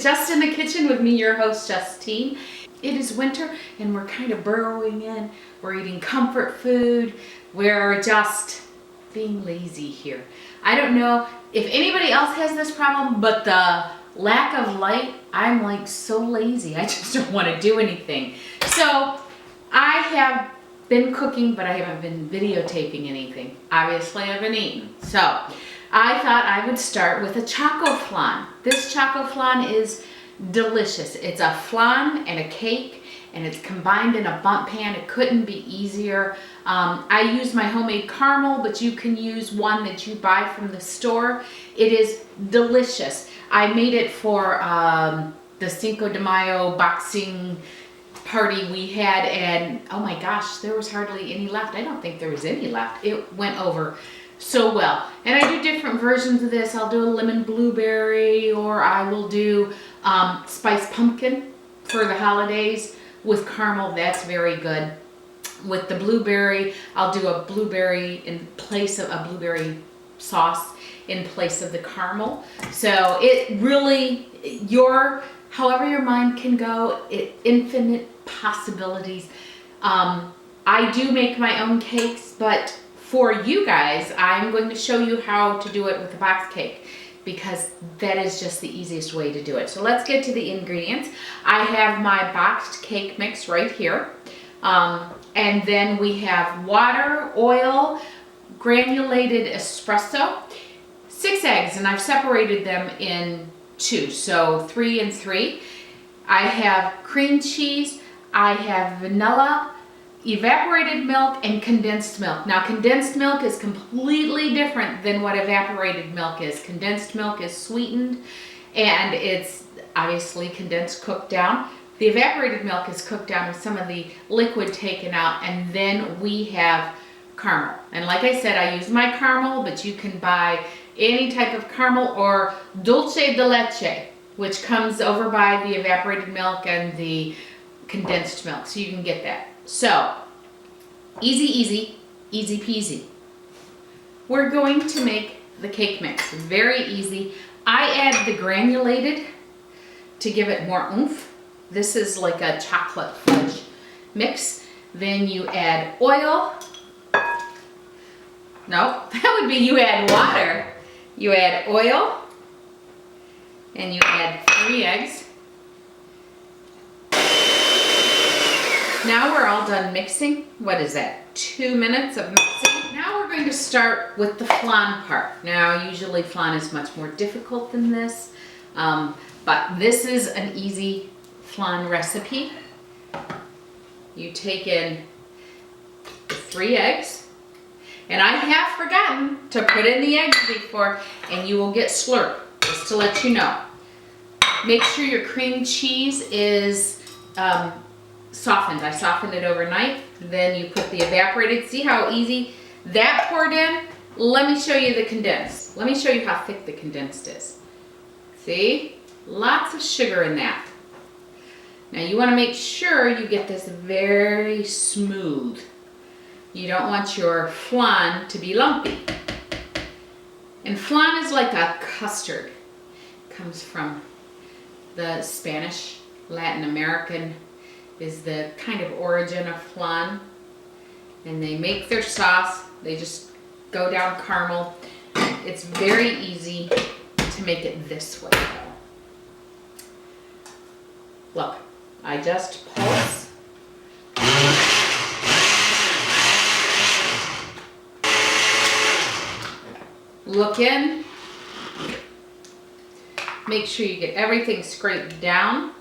Just in the Kitchen with me, your host, Justine. It is winter and we're kind of burrowing in. We're eating comfort food. We're just being lazy here. I don't know if anybody else has this problem, but the lack of light, I'm like so lazy. I just don't want to do anything. So I have been cooking, but I haven't been videotaping anything. Obviously, I've been eating. So I thought I would start with a Chocoflan. This Chocoflan is delicious. It's a flan and a cake, and it's combined in a bundt pan. It couldn't be easier. I use my homemade caramel, but you can use one that you buy from the store. It is delicious. I made it for the Cinco de Mayo boxing party we had, and oh my gosh, there was hardly any left. I don't think there was any left. It went over so well. And I do different versions of this. I'll do a lemon blueberry, or I will do spiced pumpkin for the holidays with caramel. That's very good. With the blueberry, I'll do a blueberry in place of a blueberry sauce in place of the caramel. So it really, however your mind can go, infinite possibilities. I do make my own cakes, but for you guys, I'm going to show you how to do it with a box cake, because that is just the easiest way to do it. So let's get to the ingredients. I have my boxed cake mix right here. And then we have water, oil, granulated espresso, 6 eggs, and I've separated them in 2, so 3 and 3. I have cream cheese, I have vanilla, evaporated milk, and condensed milk. Now, condensed milk is completely different than what evaporated milk is. Condensed milk is sweetened, and it's obviously condensed, cooked down. The evaporated milk is cooked down with some of the liquid taken out, and then we have caramel. And like I said, I use my caramel, but you can buy any type of caramel or dulce de leche, which comes over by the evaporated milk and the condensed milk, so you can get that. So, easy peasy. We're going to make the cake mix. Very easy. I add the granulated to give it more oomph. This is like a chocolate fudge mix. Then you add oil. No, that would be you add water. You add oil, and you add 3 eggs. Now we're all done mixing. What is that? 2 minutes of mixing. Now we're going to start with the flan part. Now, usually flan is much more difficult than this, but this is an easy flan recipe. You take in 3 eggs, and I have forgotten to put in the eggs before, and you will get slurp, just to let you know. Make sure your cream cheese is softened. I softened it overnight. Then you put the evaporated. See how easy that poured in? Let me show you the condensed. Let me show you how thick the condensed is. See? Lots of sugar in that. Now you want to make sure you get this very smooth. You don't want your flan to be lumpy. And flan is like a custard. It comes from the Spanish, Latin American is the kind of origin of flan. And they make their sauce. They just go down caramel. It's very easy to make it this way though. Look, I just pulse. Look in. Make sure you get everything scraped down,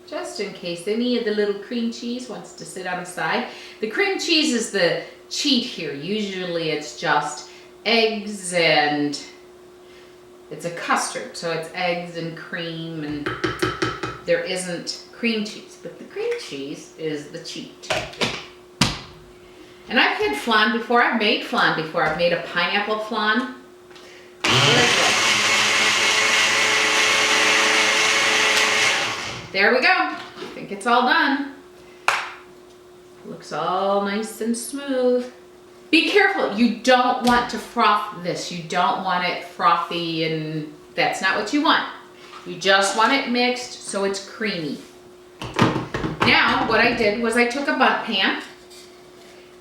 just in case any of the little cream cheese wants to sit on the side. The cream cheese is the cheat here. Usually it's just eggs, and it's a custard, so it's eggs and cream, and there isn't cream cheese, but the cream cheese is the cheat. And I've had flan before. I've made flan before. I've made a pineapple flan. Very good. there we go. I think it's all done. Looks all nice and smooth. Be careful, you don't want to froth this. You don't want it frothy, and that's not what you want. You just want it mixed so it's creamy. Now, what I did was I took a bundt pan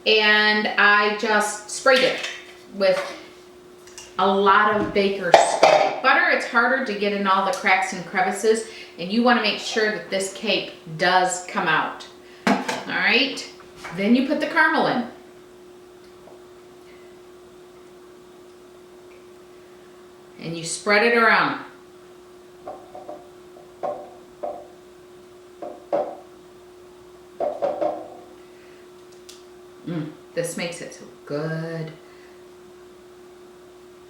and I just sprayed it with a lot of baker's butter. It's harder to get in all the cracks and crevices, and you want to make sure that this cake does come out. All right, then you put the caramel in. And you spread it around. This makes it so good.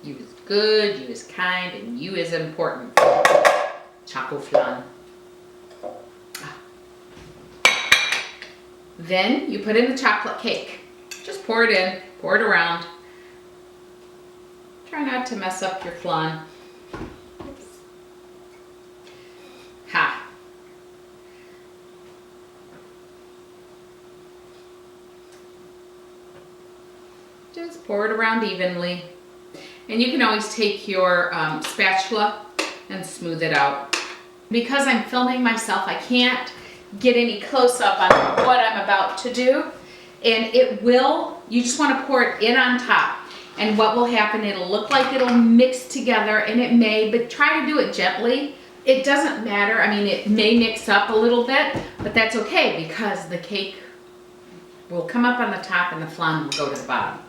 You is good, you is kind, and you is important. Chocoflan. Then you put in the chocolate cake. Just pour it in, pour it around. Try not to mess up your flan. Oops. Ha. Just pour it around evenly. And you can always take your spatula and smooth it out. Because I'm filming myself, I can't get any close up on what I'm about to do. And it will, you just want to pour it in on top. And what will happen, it'll look like it'll mix together, and it may, but try to do it gently. It doesn't matter. I mean, it may mix up a little bit, but that's okay because the cake will come up on the top and the flan will go to the bottom.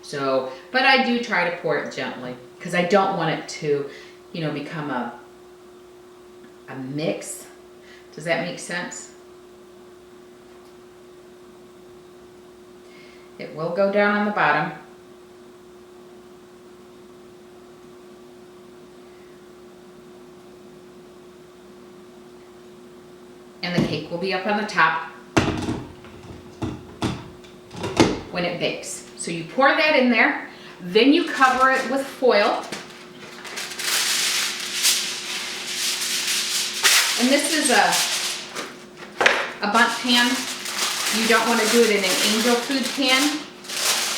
So, but I do try to pour it gently because I don't want it to, you know, become a mix. Does that make sense? It will go down on the bottom. And the cake will be up on the top when it bakes. So you pour that in there, then you cover it with foil. And this is a bundt pan. You don't want to do it in an angel food pan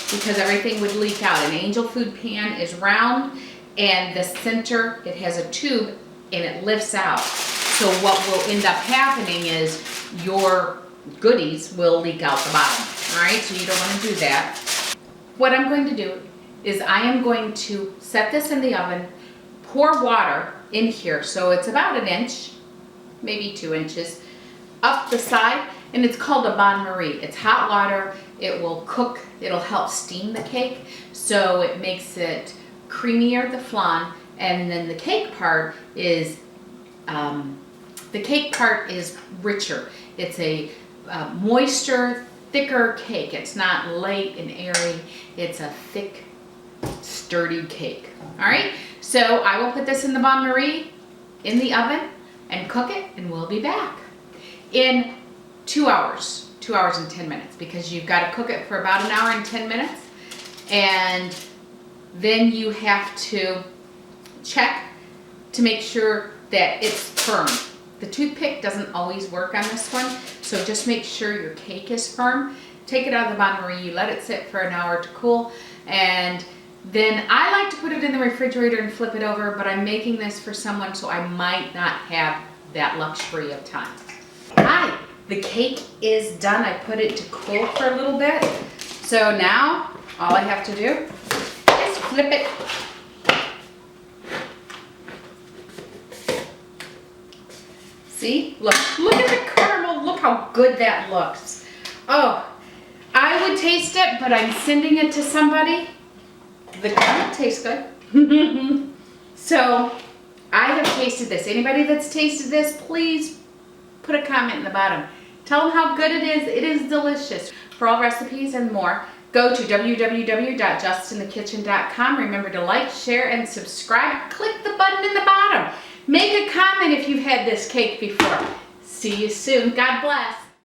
because everything would leak out. An angel food pan is round, and the center, it has a tube and it lifts out. So what will end up happening is your goodies will leak out the bottom. All right, so you don't want to do that. What I'm going to do is I am going to set this in the oven, pour water in here, so it's about an inch, maybe 2 inches, up the side, and it's called a bain-marie. It's hot water. It will cook. It'll help steam the cake, so it makes it creamier, the flan, and then the cake part is richer. It's a moister, thicker cake. It's not light and airy. It's a thick, sturdy cake. All right, so I will put this in the bain-marie in the oven and cook it, and we'll be back in 2 hours, 2 hours and 10 minutes, because you've got to cook it for about an hour and 10 minutes. And then you have to check to make sure that it's firm. The toothpick doesn't always work on this one, so just make sure your cake is firm. Take it out of the bain-marie, you let it sit for an hour to cool, and then I like to put it in the refrigerator and flip it over, but I'm making this for someone, so I might not have that luxury of time. Hi, the cake is done. I put it to cool for a little bit. So now, all I have to do is flip it. See, look at the caramel. Look how good that looks. Oh, I would taste it, but I'm sending it to somebody. The caramel tastes good. So I have tasted this. Anybody that's tasted this, please put a comment in the bottom. Tell them how good it is. It is delicious. For all recipes and more, go to www.justinthekitchen.com. Remember to like, share, and subscribe. Click the button in the bottom. Make a comment if you've had this cake before. See you soon. God bless.